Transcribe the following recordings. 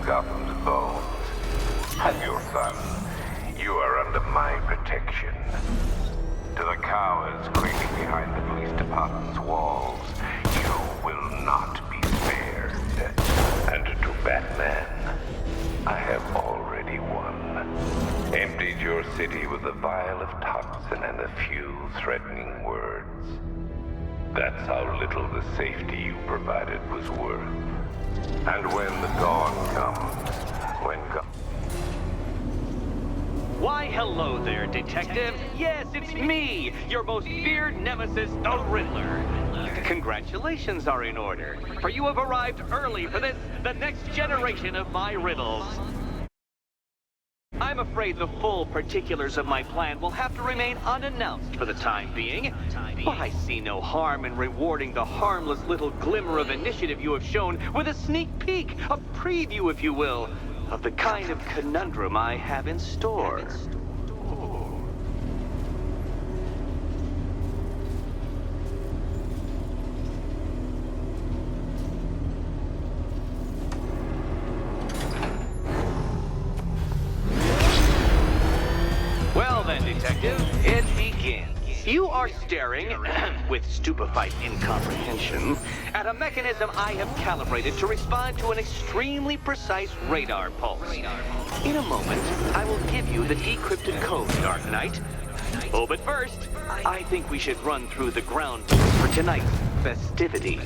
Gotham's bones. And your son, you are under my protection. To the cowards creeping behind the police department's walls, you will not be spared. And to Batman, I have already won. Emptied your city with a vial of toxin and a few threatening words. That's how little the safety you provided was worth. And when the dawn comes, Why, hello there, Detective. Yes, it's me, your most feared nemesis, the Riddler. Congratulations are in order, for you have arrived early for this, the next generation of my riddles. I'm afraid the full particulars of my plan will have to remain unannounced for the time being, but I see no harm in rewarding the harmless little glimmer of initiative you have shown with a sneak peek, a preview, if you will, of the kind of conundrum I have in store. Well then, Detective, it begins. You are staring, with stupefied incomprehension, at a mechanism I have calibrated to respond to an extremely precise radar pulse. In a moment, I will give you the decrypted code, Dark Knight. Oh, but first, I think we should run through the ground rules for tonight's festivities.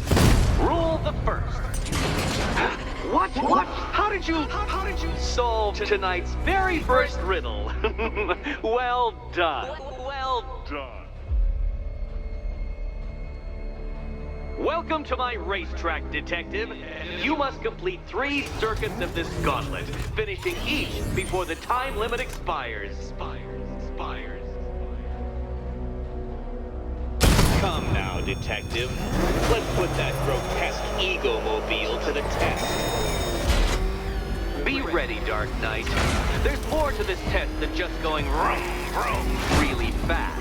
Rule the first. What? How did you solve tonight's very first riddle? Well done. Well done. Welcome to my racetrack, Detective. You must complete 3 circuits of this gauntlet, finishing each before the time limit expires. Come now, Detective. Let's put that grotesque ego-mobile to the test. Be ready, Dark Knight. There's more to this test than just going vroom, vroom, really fast.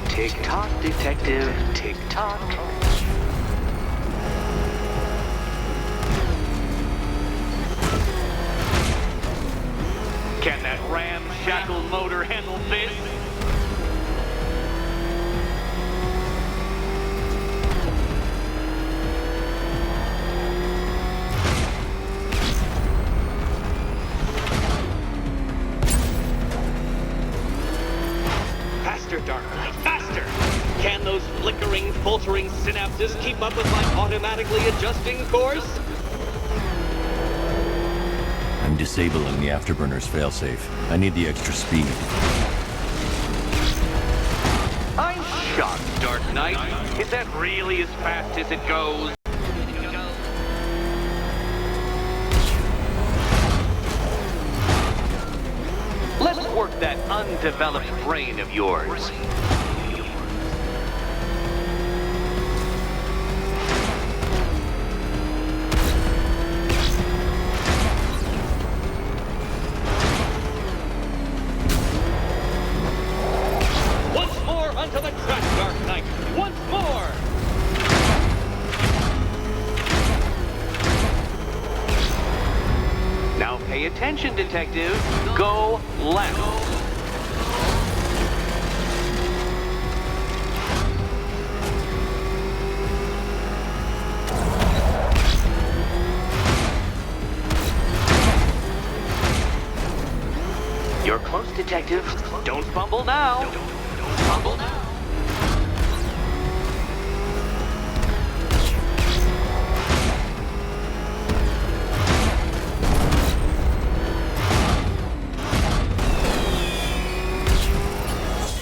Tick-tock, Detective, tick-tock. Can that ramshackle motor handle this? Faster, Dark Knight, faster! Can those flickering, faltering synapses keep up with my automatically adjusting course? I'm disabling the afterburner's failsafe. I need the extra speed. I'm shocked, Dark Knight. Is that really as fast as it goes? Let's work that undeveloped brain of yours. Once more onto the track, Dark Knight. Once more! Now pay attention, Detective. Go left. You're close, Detective. Don't fumble now. Don't fumble now.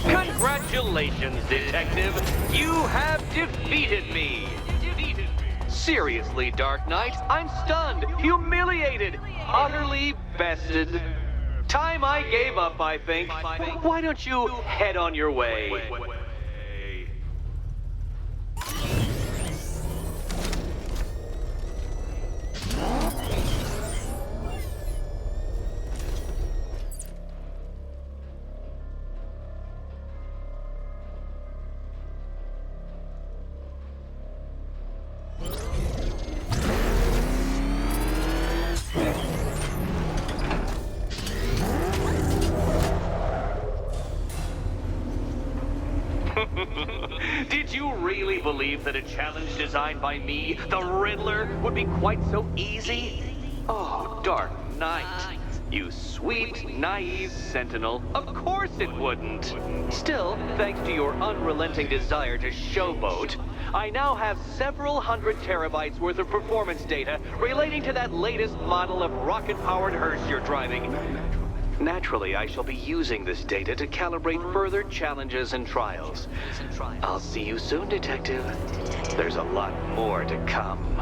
Congratulations, Detective. You have defeated me. Seriously, Dark Knight, I'm stunned, humiliated, utterly bested. Time I gave up, I think. Why don't you head on your way? Did you really believe that a challenge designed by me, the Riddler, would be quite so easy? Oh, Dark Knight. You sweet, naive sentinel. Of course it wouldn't. Still, thanks to your unrelenting desire to showboat, I now have several hundred terabytes worth of performance data relating to that latest model of rocket-powered hearse you're driving. Naturally, I shall be using this data to calibrate further challenges and trials. I'll see you soon, Detective. There's a lot more to come.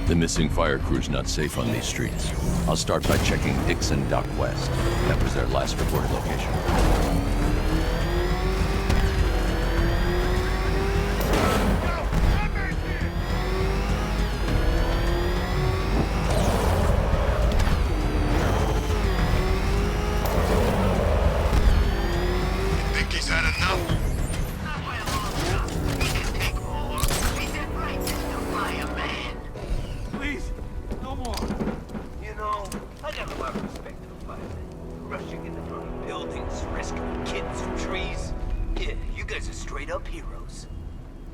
The missing fire crew's not safe on these streets. I'll start by checking Dixon Dock West. That was their last reported location. Think he's had enough? Please, no more. You know, I got a lot of respect for firemen. Rushing into burning buildings, rescuing kids from trees. Yeah, you guys are straight up heroes.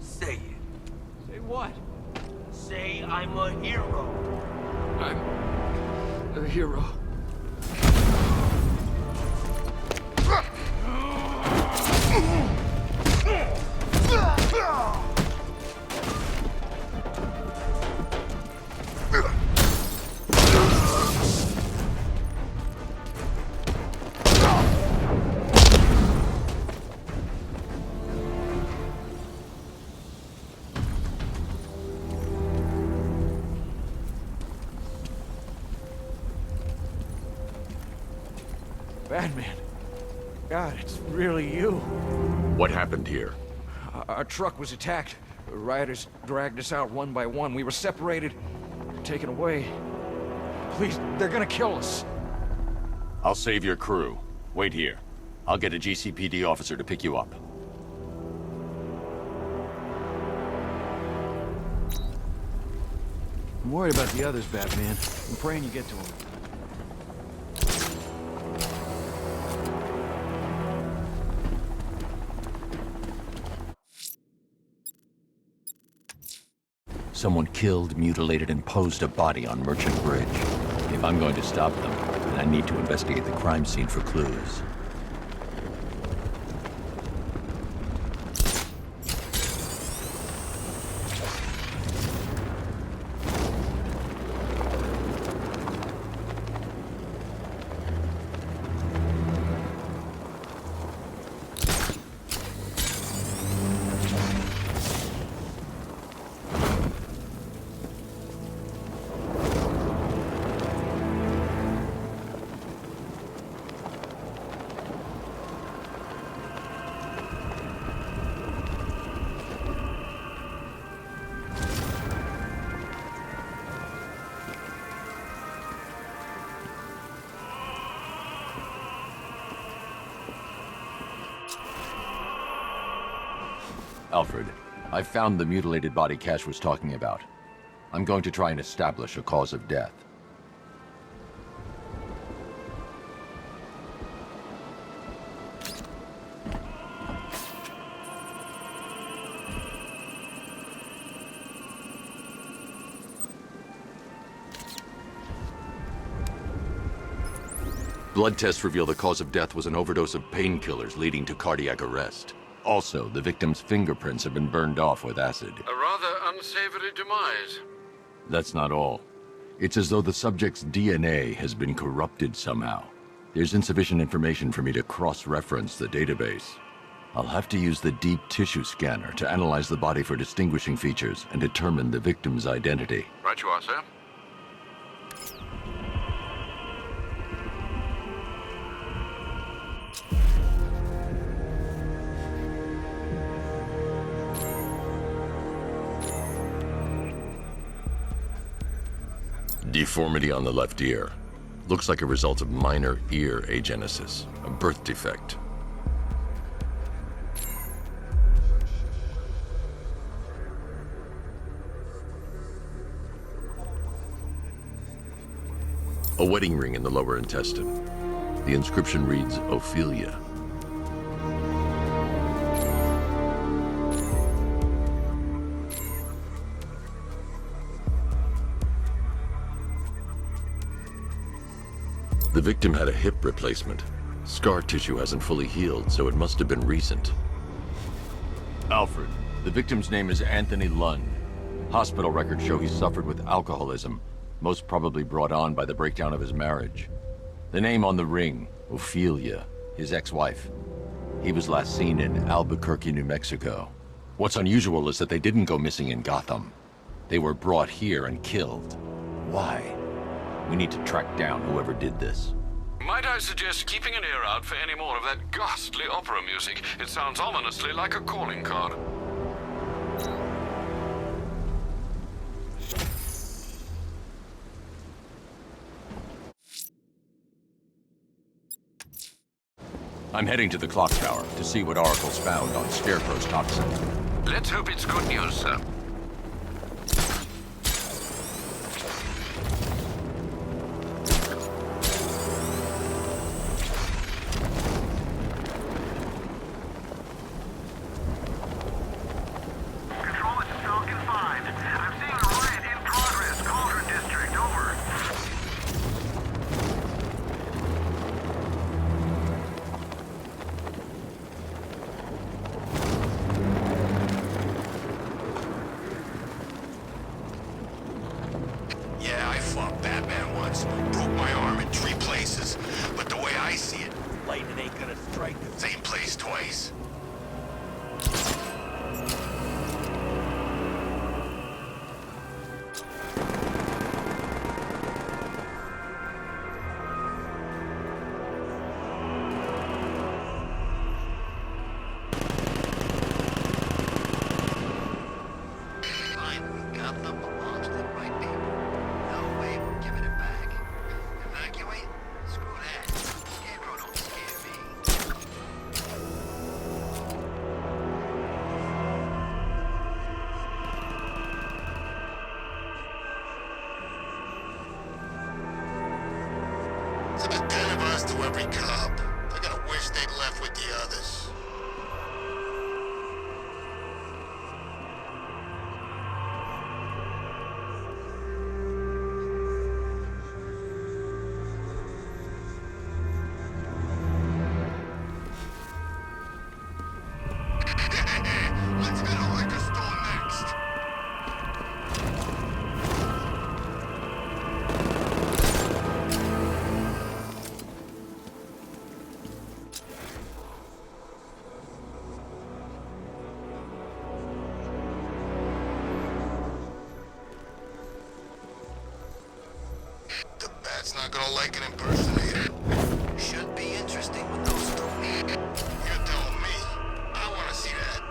Say it. Say what? Say I'm a hero. I'm a hero. Batman. God, it's really you. What happened here? Our truck was attacked. Rioters dragged us out one by one. We were separated, taken away. Please, they're gonna kill us. I'll save your crew. Wait here. I'll get a GCPD officer to pick you up. I'm worried about the others, Batman. I'm praying you get to them. Someone killed, mutilated, and posed a body on Merchant Bridge. If I'm going to stop them, then I need to investigate the crime scene for clues. Alfred, I found the mutilated body Cash was talking about. I'm going to try and establish a cause of death. Blood tests reveal the cause of death was an overdose of painkillers leading to cardiac arrest. Also, the victim's fingerprints have been burned off with acid. A rather unsavory demise. That's not all. It's as though the subject's DNA has been corrupted somehow. There's insufficient information for me to cross-reference the database. I'll have to use the deep tissue scanner to analyze the body for distinguishing features and determine the victim's identity. Right you are, sir. Deformity on the left ear. Looks like a result of minor ear agenesis, a birth defect. A wedding ring in the lower intestine. The inscription reads, Ophelia. The victim had a hip replacement. Scar tissue hasn't fully healed, so it must have been recent. Alfred, the victim's name is Anthony Lund. Hospital records show he suffered with alcoholism, most probably brought on by the breakdown of his marriage. The name on the ring, Ophelia, his ex-wife. He was last seen in Albuquerque, New Mexico. What's unusual is that they didn't go missing in Gotham. They were brought here and killed. Why? We need to track down whoever did this. Might I suggest keeping an ear out for any more of that ghastly opera music? It sounds ominously like a calling card. I'm heading to the clock tower to see what Oracle's found on Scarecrow's toxin. Let's hope it's good news, sir. Control, this is Falcon 5. I'm seeing a riot in progress. Cauldron District, over. Yeah, I fought Batman once. Broke my arm in 3 places. But the way I see it, lightning ain't gonna strike the same place twice. Finally got the monster right there. No way we're giving it back. Evacuate? Screw that. Scarecrow don't scare me. It's about 10 of us to every cop. They're gonna wish they'd left with the others. Let's go to liquor store next. The bat's not gonna like an impersonator. Should be interesting with those two. You're telling me. I wanna see that.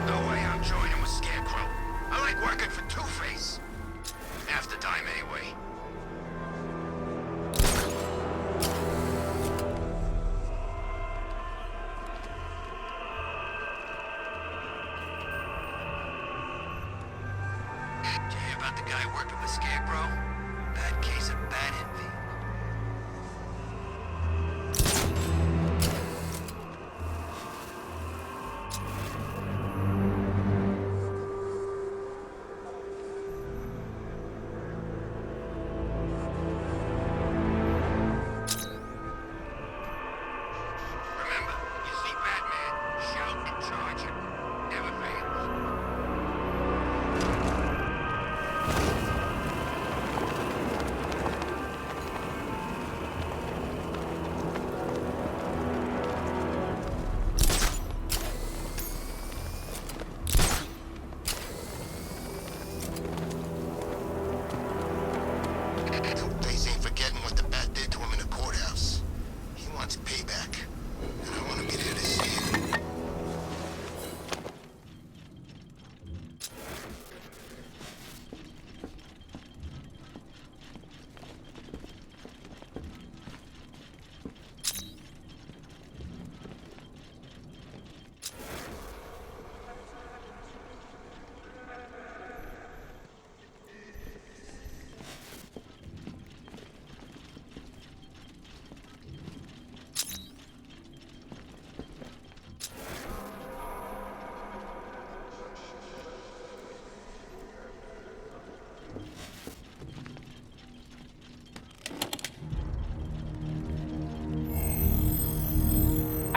No way I'm joining with Scarecrow. I like working for Two-Face. Half the time, anyway. Did you hear about the guy working with Scarecrow? Bad case of bad envy. Remember, you see Batman, shout and charge him. Never fails.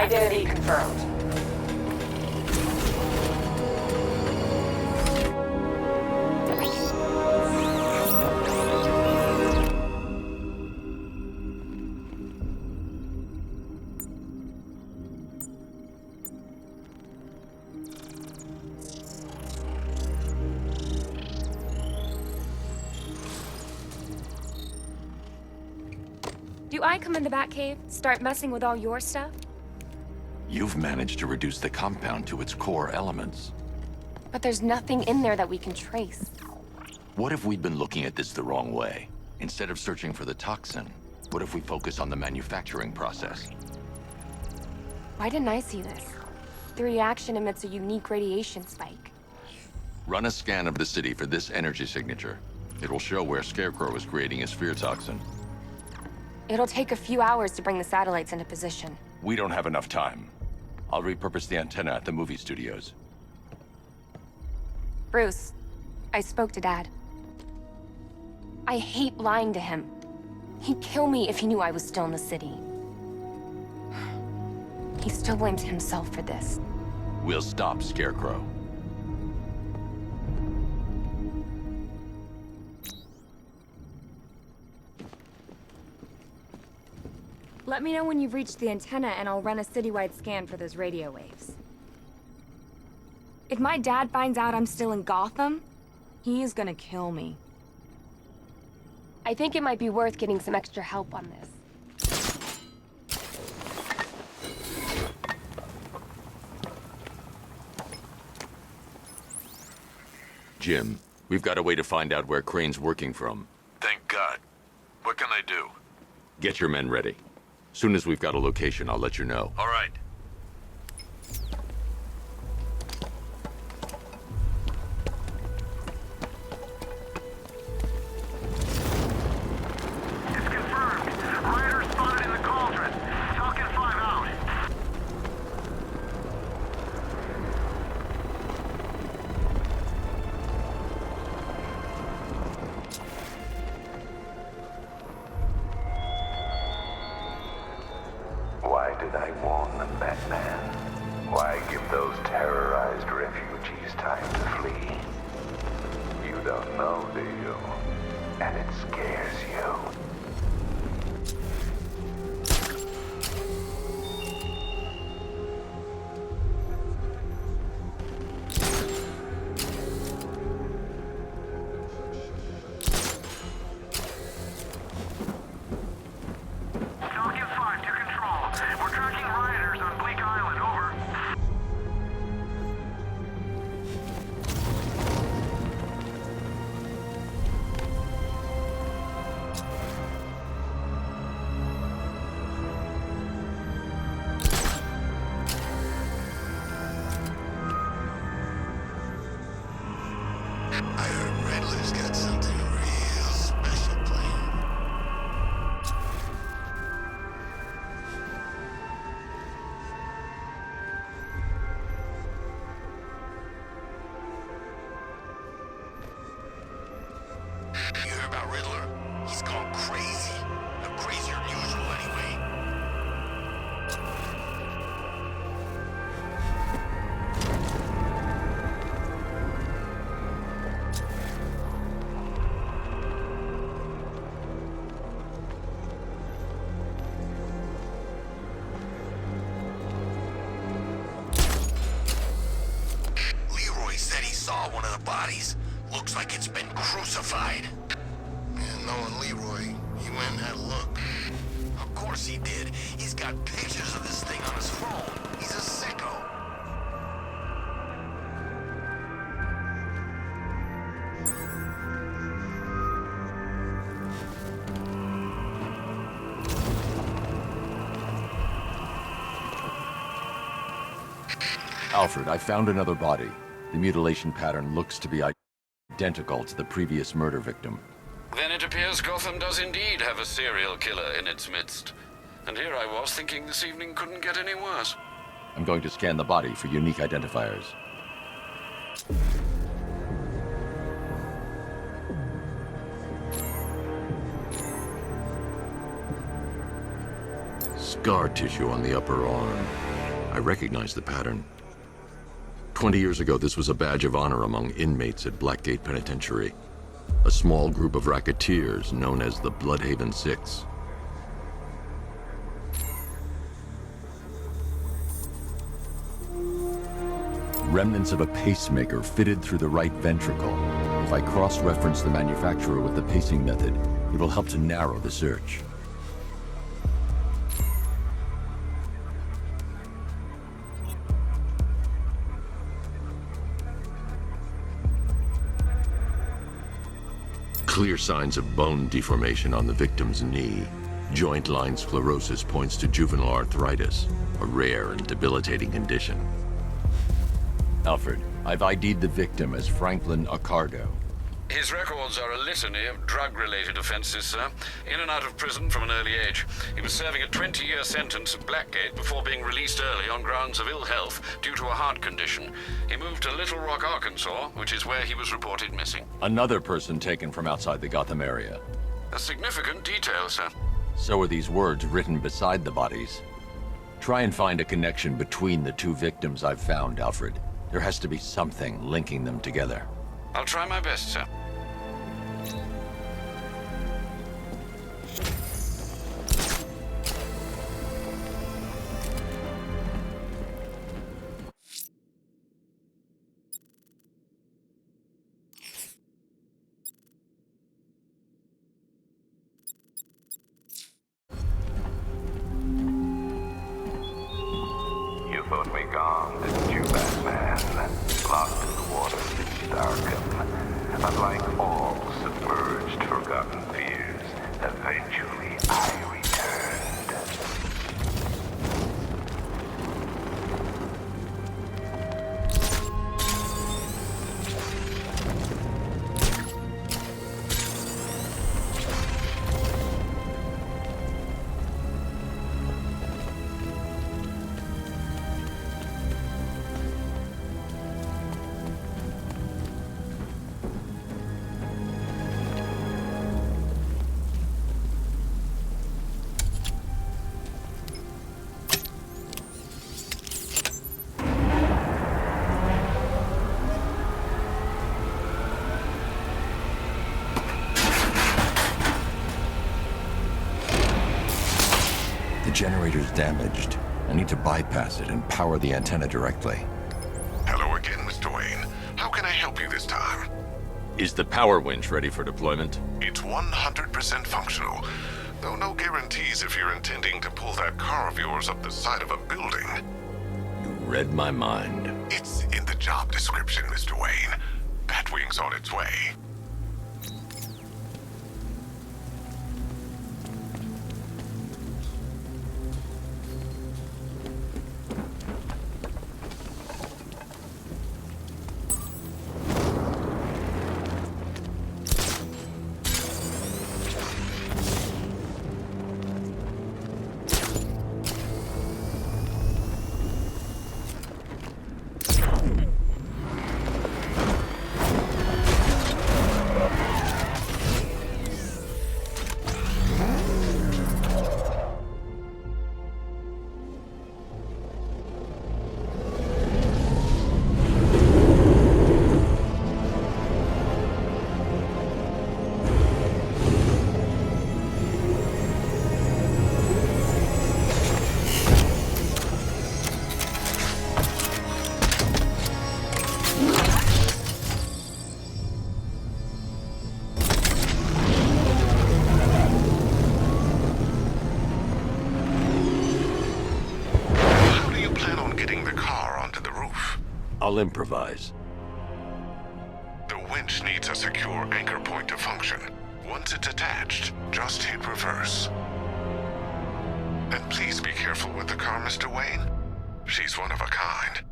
Identity confirmed. Do I come in the Batcave, start messing with all your stuff? You've managed to reduce the compound to its core elements. But there's nothing in there that we can trace. What if we'd been looking at this the wrong way? Instead of searching for the toxin, what if we focus on the manufacturing process? Why didn't I see this? The reaction emits a unique radiation spike. Run a scan of the city for this energy signature. It will show where Scarecrow is creating his fear toxin. It'll take a few hours to bring the satellites into position. We don't have enough time. I'll repurpose the antenna at the movie studios. Bruce, I spoke to Dad. I hate lying to him. He'd kill me if he knew I was still in the city. He still blames himself for this. We'll stop Scarecrow. Let me know when you've reached the antenna and I'll run a citywide scan for those radio waves. If my dad finds out I'm still in Gotham, he is gonna kill me. I think it might be worth getting some extra help on this. Jim, we've got a way to find out where Crane's working from. Thank God. What can I do? Get your men ready. Soon as we've got a location, I'll let you know. All right. It's confirmed. Rider spotted in the cauldron. Falcon 5 out. Why did I warn them, Batman? Why give those terrorized refugees time to flee? You don't know, do you? And it scares you. Falcon 5 to control. We're tracking rioters on Bleak Island, over. I heard Riddler's got something real special planned. You heard about Riddler? He's gone crazy. Crazier than usual, anyway. Leroy said he saw one of the bodies. Looks like it's been crucified. And knowing Leroy, he went and had a look. Of course he did. He's got pictures of this thing on his phone. He's a sicko. Alfred, I found another body. The mutilation pattern looks to be identical to the previous murder victim. Then it appears Gotham does indeed have a serial killer in its midst. And here I was thinking this evening couldn't get any worse. I'm going to scan the body for unique identifiers. Scar tissue on the upper arm. I recognize the pattern. 20 years ago, this was a badge of honor among inmates at Blackgate Penitentiary. A small group of racketeers known as the Bloodhaven Six. Remnants of a pacemaker fitted through the right ventricle. If I cross-reference the manufacturer with the pacing method, it will help to narrow the search. Clear signs of bone deformation on the victim's knee. Joint line sclerosis points to juvenile arthritis, a rare and debilitating condition. Alfred, I've ID'd the victim as Franklin Accardo. His records are a litany of drug-related offenses, sir. In and out of prison from an early age. He was serving a 20-year sentence at Blackgate before being released early on grounds of ill health due to a heart condition. He moved to Little Rock, Arkansas, which is where he was reported missing. Another person taken from outside the Gotham area. A significant detail, sir. So are these words written beside the bodies. Try and find a connection between the two victims I've found, Alfred. There has to be something linking them together. I'll try my best, sir. You thought me gone, didn't you, Batman? Lost in the waters beneath Arkham. Unlike all submerged, forgotten fears, eventually I returned. The generator's damaged. I need to bypass it and power the antenna directly. Hello again, Mr. Wayne. How can I help you this time? Is the power winch ready for deployment? It's 100% functional, though no guarantees if you're intending to pull that car of yours up the side of a building. You read my mind. It's in the job description, Mr. Wayne. Batwing's on its way. I'll improvise. The winch needs a secure anchor point to function. Once it's attached, just hit reverse. And please be careful with the car, Mr. Wayne. She's one of a kind.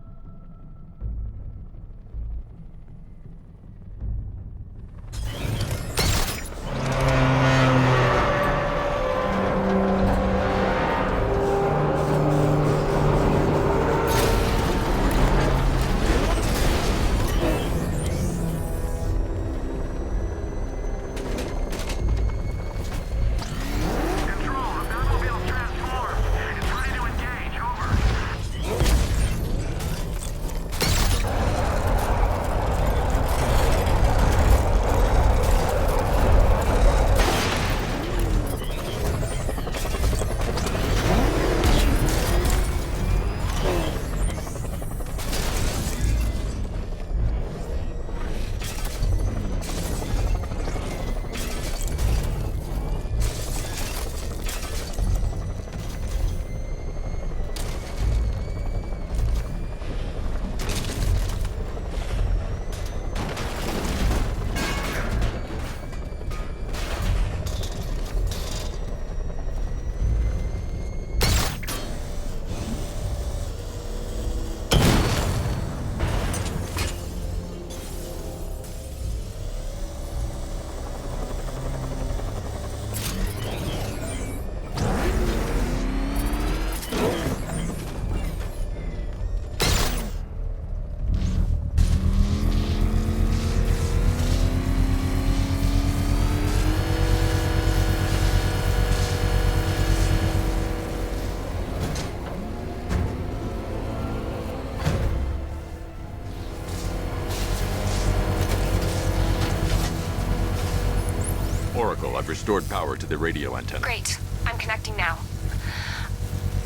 Oracle. I've restored power to the radio antenna. Great. I'm connecting now.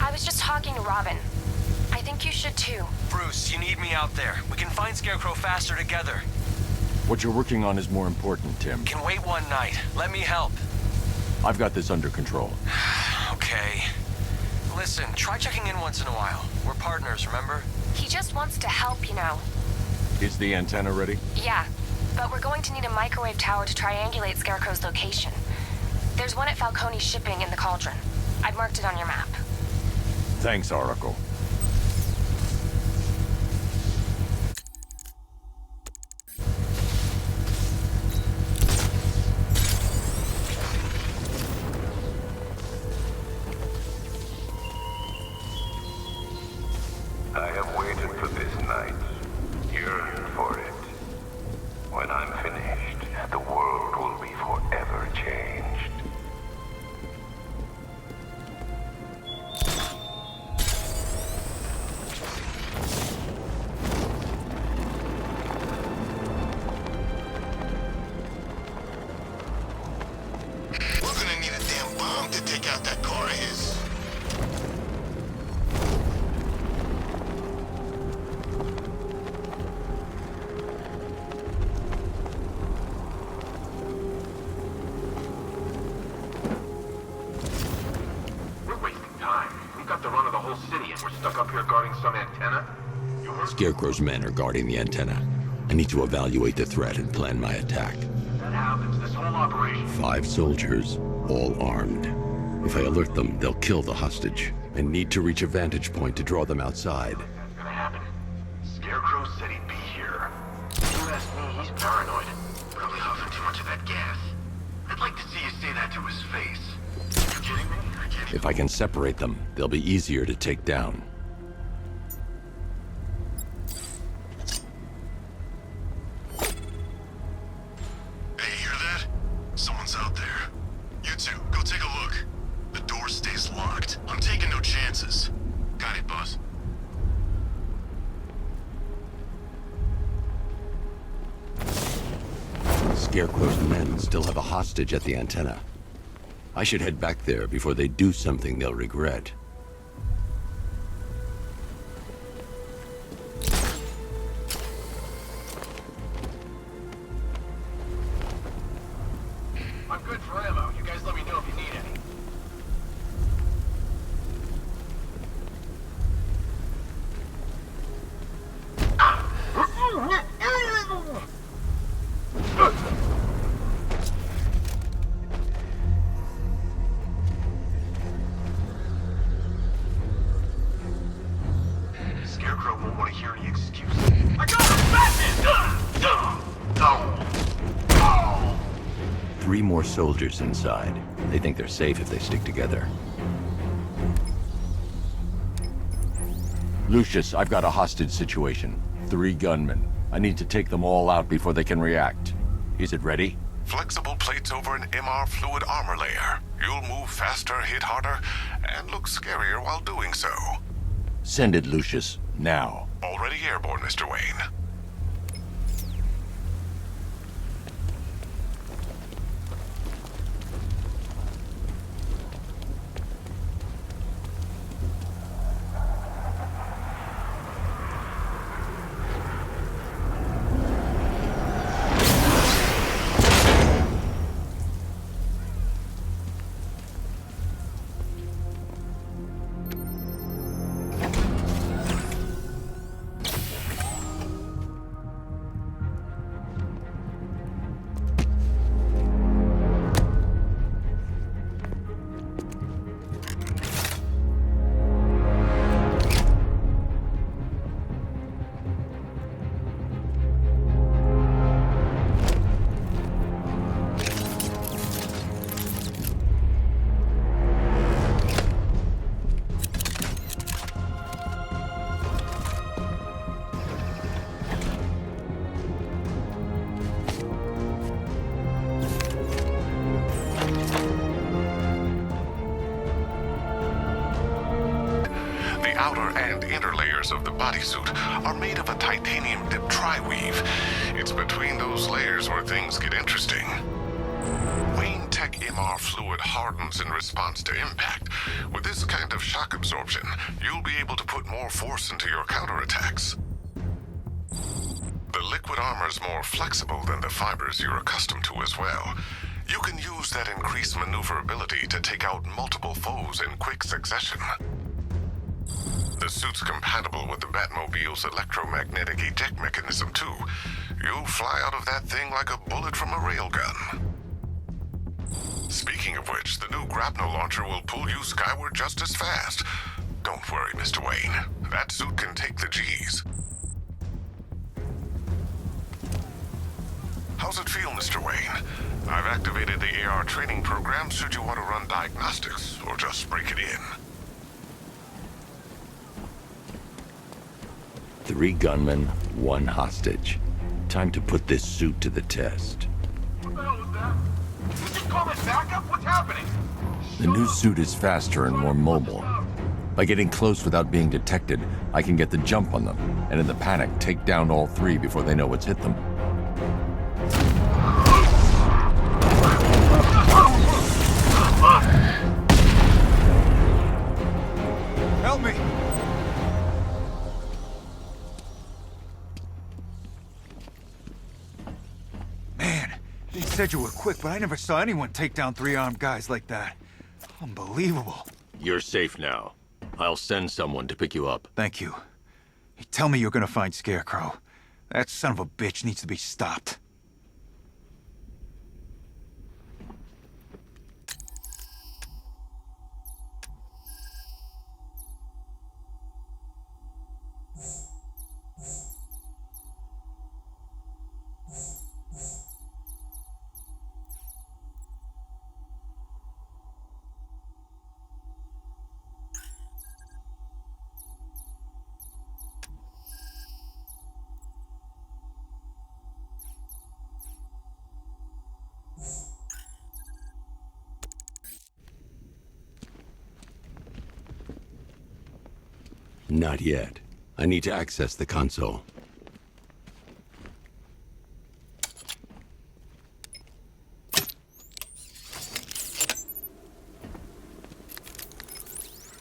I was just talking to Robin. I think you should too. Bruce, you need me out there. We can find Scarecrow faster together. What you're working on is more important, Tim. Can wait one night. Let me help. I've got this under control. Okay. Listen, try checking in once in a while. We're partners, remember? He just wants to help, you know. Is the antenna ready? Yeah, but we're going to need a microwave tower to triangulate Scarecrow's location. There's one at Falcone's shipping in the Cauldron. I've marked it on your map. Thanks, Oracle. I have waited for this night, yearned for it. When I'm finished, the world will be forever changed. We're gonna need a damn bomb to take out that car of his. We're wasting time. We've got the run of the whole city and we're stuck up here guarding some antenna. You heard? Scarecrow's men are guarding the antenna. I need to evaluate the threat and plan my attack. That happens, this whole operation. 5 soldiers, all armed. If I alert them, they'll kill the hostage. I need to reach a vantage point to draw them outside. That's gonna happen. Scarecrow said he'd be here. You ask me, he's paranoid. Probably huffing too much of that gas. I'd like to see you say that to his face. You kidding me? I can't even... If I can separate them, they'll be easier to take down. Hey, hear that? Someone's out there. You two, go take a look. The door stays locked. I'm taking no chances. Got it, boss. Scarecrow's men still have a hostage at the antenna. I should head back there before they do something they'll regret. I'm good for ammo. You guys let me know if you need any. Scarecrow won't want to hear any excuses. I got him! Batman! 3 more soldiers inside. They think they're safe if they stick together. Lucius, I've got a hostage situation. 3 gunmen. I need to take them all out before they can react. Is it ready? Flexible plates over an MR fluid armor layer. You'll move faster, hit harder, and look scarier while doing so. Send it, Lucius. Now. Already airborne, Mr. Wayne. The outer and inner layers of the bodysuit are made of a titanium-dipped tri-weave. It's between those layers where things get interesting. Wayne Tech MR fluid hardens in response to impact. With this kind of shock absorption, you'll be able to put more force into your counterattacks. The liquid armor's more flexible than the fibers you're accustomed to as well. You can use that increased maneuverability to take out multiple foes in quick succession. The suit's compatible with the Batmobile's electromagnetic eject mechanism too. You'll fly out of that thing like a bullet from a railgun. Speaking of which, the new grapnel launcher will pull you skyward just as fast. Don't worry, Mr. Wayne. That suit can take the G's. How's it feel, Mr. Wayne? I've activated the AR training program should you want to run diagnostics, or just break it in. 3 gunmen, 1 hostage. Time to put this suit to the test. What the hell was that? Did you call it backup? What's happening? The new suit is faster and more mobile. By getting close without being detected, I can get the jump on them, and in the panic, take down all 3 before they know what's hit them. Help me! Man, they said you were quick, but I never saw anyone take down 3 armed guys like that. Unbelievable. You're safe now. I'll send someone to pick you up. Thank you. You tell me you're gonna find Scarecrow. That son of a bitch needs to be stopped. Not yet. I need to access the console.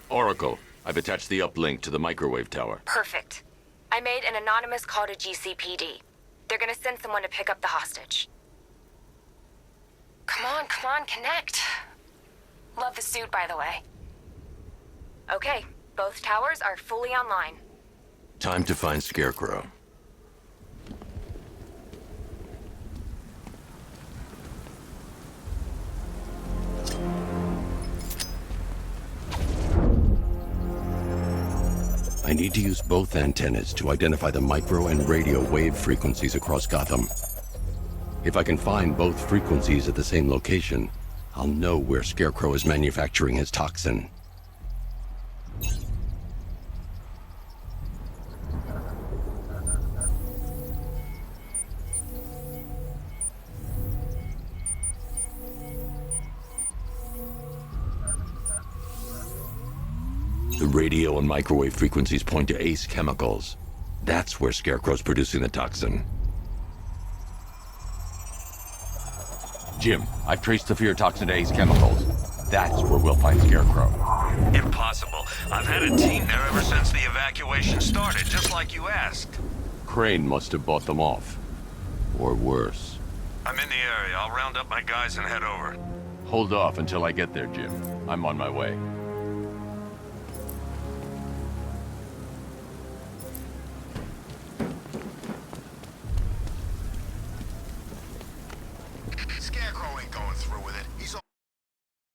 Oracle, I've attached the uplink to the microwave tower. Perfect. I made an anonymous call to GCPD. They're gonna send someone to pick up the hostage. Come on, connect. Love the suit, by the way. Okay, both towers are fully online. Time to find Scarecrow. I need to use both antennas to identify the micro and radio wave frequencies across Gotham. If I can find both frequencies at the same location, I'll know where Scarecrow is manufacturing his toxin. The radio and microwave frequencies point to Ace Chemicals. That's where Scarecrow's producing the toxin. Jim, I've traced the fear toxin to Ace Chemicals. That's where we'll find Scarecrow. Impossible. I've had a team there ever since the evacuation started, just like you asked. Crane must have bought them off. Or worse. I'm in the area. I'll round up my guys and head over. Hold off until I get there, Jim. I'm on my way.